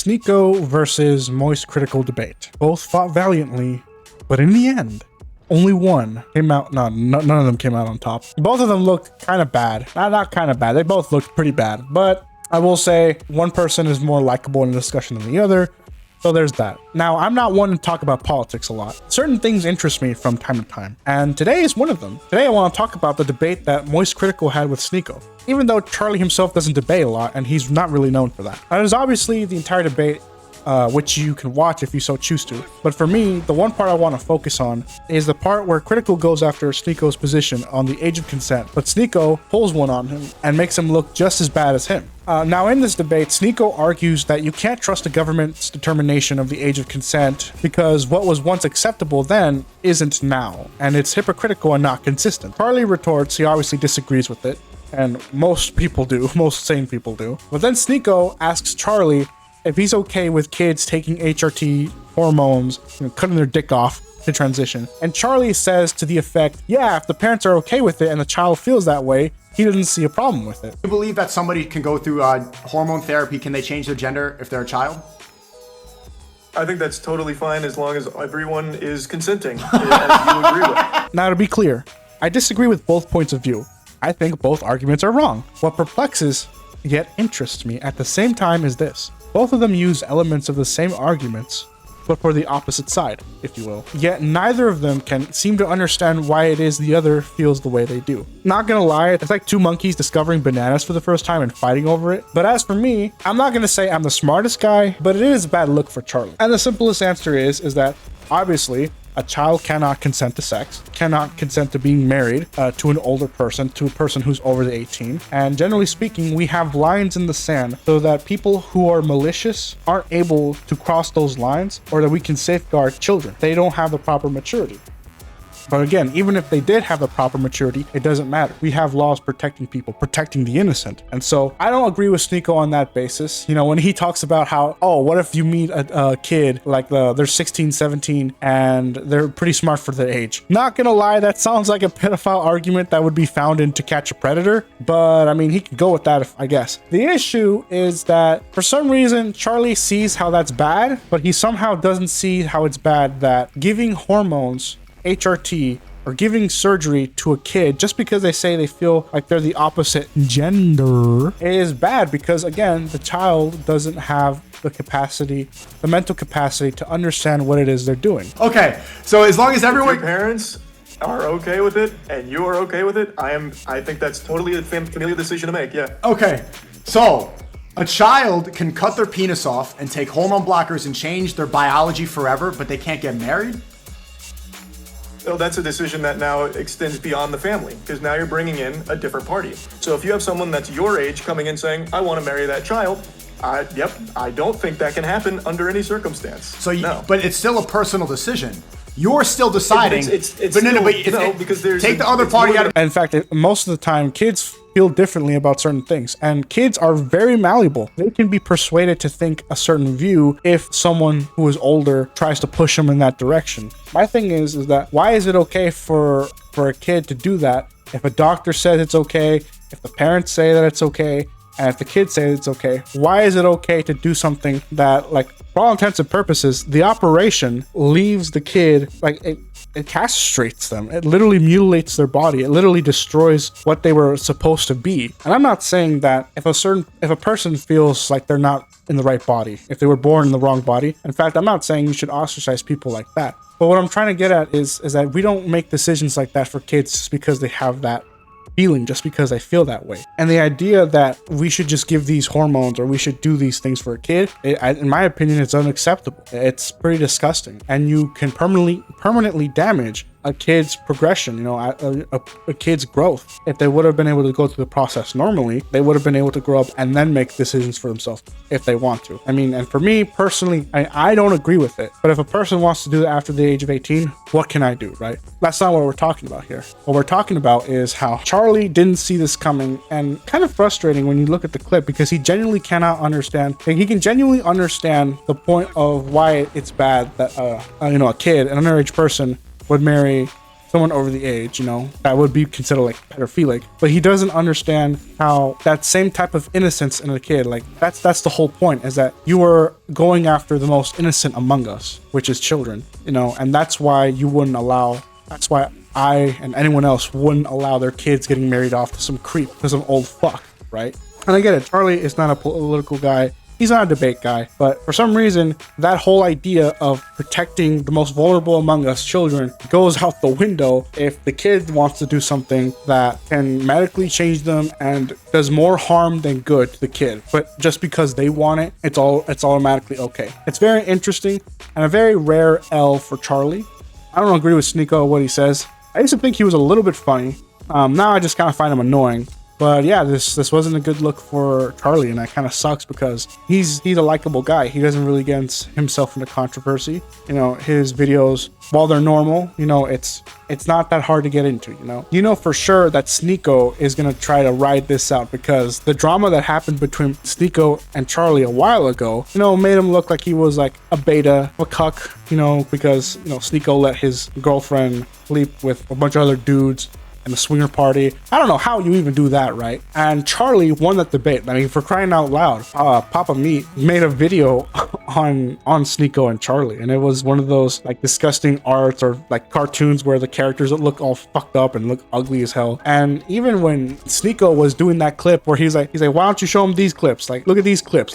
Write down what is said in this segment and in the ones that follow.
Sneako versus Moist Critical debate. Both fought valiantly, but in the end, only one came out. No, none of them came out on top. Both of them looked kind of bad. Not kind of bad. They both looked pretty bad. But I will say one person is more likable in the discussion than the other. So there's that. Now, I'm not one to talk about politics a lot. Certain things interest me from time to time, and today is one of them. Today I want to talk about the debate that Moist Critical had with Sneako. Even though Charlie himself doesn't debate a lot, and he's not really known for that. Now, there's obviously the entire debate, which you can watch if you so choose to. But for me, the one part I want to focus on is the part where Critical goes after Sneako's position on the age of consent, but Sneako pulls one on him and makes him look just as bad as him. Now in this debate, Sneako argues that you can't trust the government's determination of the age of consent because what was once acceptable then isn't now, and it's hypocritical and not consistent. Charlie retorts he obviously disagrees with it, and most people do, most sane people do. But then Sneako asks Charlie if he's okay with kids taking HRT hormones, cutting their dick off to transition. And Charlie says to the effect, yeah, if the parents are okay with it and the child feels that way, he doesn't see a problem with it. You believe that somebody can go through hormone therapy? Can they change their gender if they're a child? I think that's totally fine as long as everyone is consenting, as you agree with. Now, to be clear, I disagree with both points of view. I think both arguments are wrong. What perplexes yet interests me at the same time is this. Both of them use elements of the same arguments, but for the opposite side, if you will. Yet neither of them can seem to understand why it is the other feels the way they do. Not gonna lie, it's like two monkeys discovering bananas for the first time and fighting over it. But as for me, I'm not gonna say I'm the smartest guy, but it is a bad look for Charlie. And the simplest answer is that obviously a child cannot consent to sex, cannot consent to being married to an older person, to a person who's over the 18. And generally speaking, we have lines in the sand so that people who are malicious aren't able to cross those lines, or that we can safeguard children. They don't have the proper maturity. But again, even if they did have the proper maturity, it doesn't matter. We have laws protecting people, protecting the innocent. And so I don't agree with Sneako on that basis. When he talks about how, oh, what if you meet a kid, like they're 16, 17, and they're pretty smart for their age. Not gonna lie, that sounds like a pedophile argument that would be found in To Catch a Predator. But I mean, he could go with that, I guess. The issue is that for some reason, Charlie sees how that's bad, but he somehow doesn't see how it's bad that giving hormones, HRT, or giving surgery to a kid just because they say they feel like they're the opposite gender is bad, because again, the child doesn't have the capacity, the mental capacity to understand what it is they're doing. Okay, so as long as everyone... If your parents are okay with it and you are okay with it, I think that's totally a familial decision to make, yeah. Okay, so a child can cut their penis off and take hormone blockers and change their biology forever, but they can't get married? Well, that's a decision that now extends beyond the family, because now you're bringing in a different party. So if you have someone that's your age coming in saying, I want to marry that child, I don't think that can happen under any circumstance. So no. But it's still a personal decision. You're still deciding. Because there's take the other party out of. In fact, most of the time, kids feel differently about certain things, and kids are very malleable. They can be persuaded to think a certain view if someone who is older tries to push them in that direction. My thing is that why is it okay for a kid to do that if a doctor says it's okay, if the parents say that it's okay, and if the kids say it's okay? Why is it okay to do something that, like, for all intents and purposes, the operation leaves the kid, like, it castrates them. It literally mutilates their body. It literally destroys what they were supposed to be. And I'm not saying that if a person feels like they're not in the right body, if they were born in the wrong body. In fact, I'm not saying you should ostracize people like that. But what I'm trying to get at is that we don't make decisions like that for kids just because they have that feeling, just because I feel that way. And the idea that we should just give these hormones or we should do these things for a kid, in my opinion, it's unacceptable. It's pretty disgusting, and you can permanently damage a kid's progression, a kid's growth. If they would have been able to go through the process normally, they would have been able to grow up and then make decisions for themselves if they want to. I mean, and for me personally, I don't agree with it. But if a person wants to do that after the age of 18, what can I do, right? That's not what we're talking about here. What we're talking about is how Charlie didn't see this coming, and kind of frustrating when you look at the clip, because he genuinely cannot understand. He can genuinely understand the point of why it's bad that a kid, an underage person, would marry someone over the age, you know, that would be considered like pedophilic. But he doesn't understand how that same type of innocence in a kid, like that's the whole point, is that you are going after the most innocent among us, which is children, you know, and that's why you wouldn't allow, that's why I and anyone else wouldn't allow their kids getting married off to some creep, to some old fuck, right? And I get it, Charlie is not a political guy. He's not a debate guy, but for some reason, that whole idea of protecting the most vulnerable among us, children, goes out the window if the kid wants to do something that can medically change them and does more harm than good to the kid. But just because they want it, it's automatically okay. It's very interesting and a very rare L for Charlie. I don't agree with Sneako what he says. I used to think he was a little bit funny. Now I just kind of find him annoying. But yeah, this wasn't a good look for Charlie, and that kind of sucks because he's a likable guy. He doesn't really get himself into controversy. You know, his videos, while they're normal, you know, it's not that hard to get into, you know. You know for sure that Sneako is gonna try to ride this out because the drama that happened between Sneako and Charlie a while ago, you know, made him look like he was like a beta, a cuck, you know, because, you know, Sneako let his girlfriend sleep with a bunch of other dudes and the swinger party. I don't know how you even do that, right? And Charlie won that debate. I mean, for crying out loud, Papa Meat made a video on Sneako and Charlie, and it was one of those like disgusting arts or like cartoons where the characters look all fucked up and look ugly as hell. And even when Sneako was doing that clip where he's like, why don't you show him these clips? Like, look at these clips,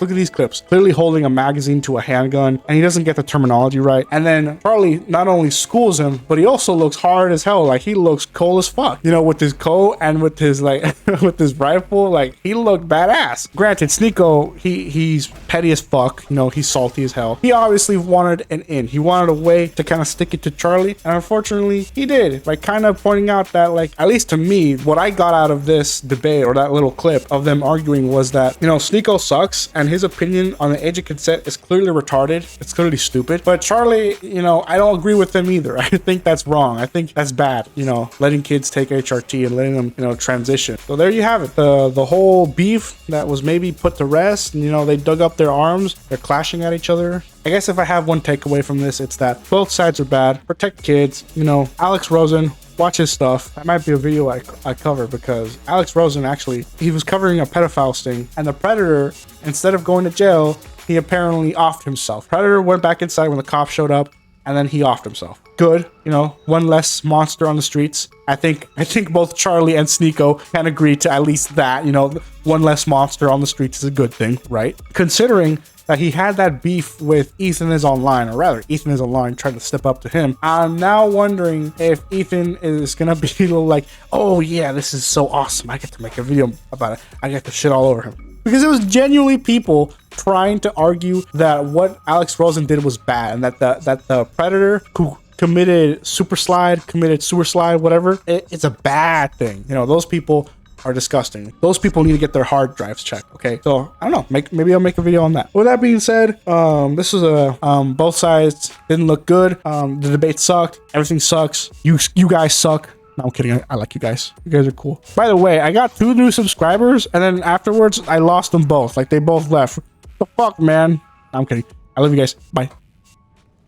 clearly holding a magazine to a handgun, and he doesn't get the terminology right. And then Charlie not only schools him, but he also looks hard as hell. Like, he looks cold as fuck. You know, with his coat and with his like with his rifle, like he looked badass. Granted, Sneako, he's petty as fuck, you know, he's salty as hell. He obviously wanted an in. He wanted a way to kind of stick it to Charlie, and unfortunately he did, by kind of pointing out that, like, at least to me, what I got out of this debate or that little clip of them arguing was that, you know, Sneako sucks and his opinion on the age of consent is clearly retarded. It's clearly stupid. But Charlie, you know, I don't agree with him either. I think that's wrong. I think that's bad, you know, letting kids take HRT and letting them, you know, transition. So there you have it. The whole beef that was maybe put to rest, and, you know, they dug up their arms. They're clashing at each other. I guess if I have one takeaway from this, it's that both sides are bad. Protect kids. You know, Alex Rosen, watch his stuff. That might be a video I cover, because Alex Rosen, actually, he was covering a pedophile sting, and the predator, instead of going to jail, he apparently offed himself. Predator went back inside when the cops showed up, and then he offed himself. Good, you know, one less monster on the streets. I think both Charlie and Sneako can agree to at least that, you know, one less monster on the streets is a good thing, right? Considering that he had that beef with Ethan Is Online, or rather, Ethan Is Online tried to step up to him. I'm now wondering if Ethan is gonna be a little like, oh yeah, this is so awesome, I get to make a video about it, I get to shit all over him. Because it was genuinely people trying to argue that what Alex Rosen did was bad, and that the predator who committed sewer slide, whatever, it's a bad thing. You know, those people are disgusting. Those people need to get their hard drives checked. Okay, so I don't know, maybe I'll make a video on that. With that being said, this was both sides didn't look good. The debate sucked. Everything sucks. You guys suck. No, I'm kidding. I like you guys. You guys are cool. By the way, I got 2 new subscribers, and then afterwards I lost them both. Like, they both left. What the fuck, man? I'm kidding. I love you guys. Bye.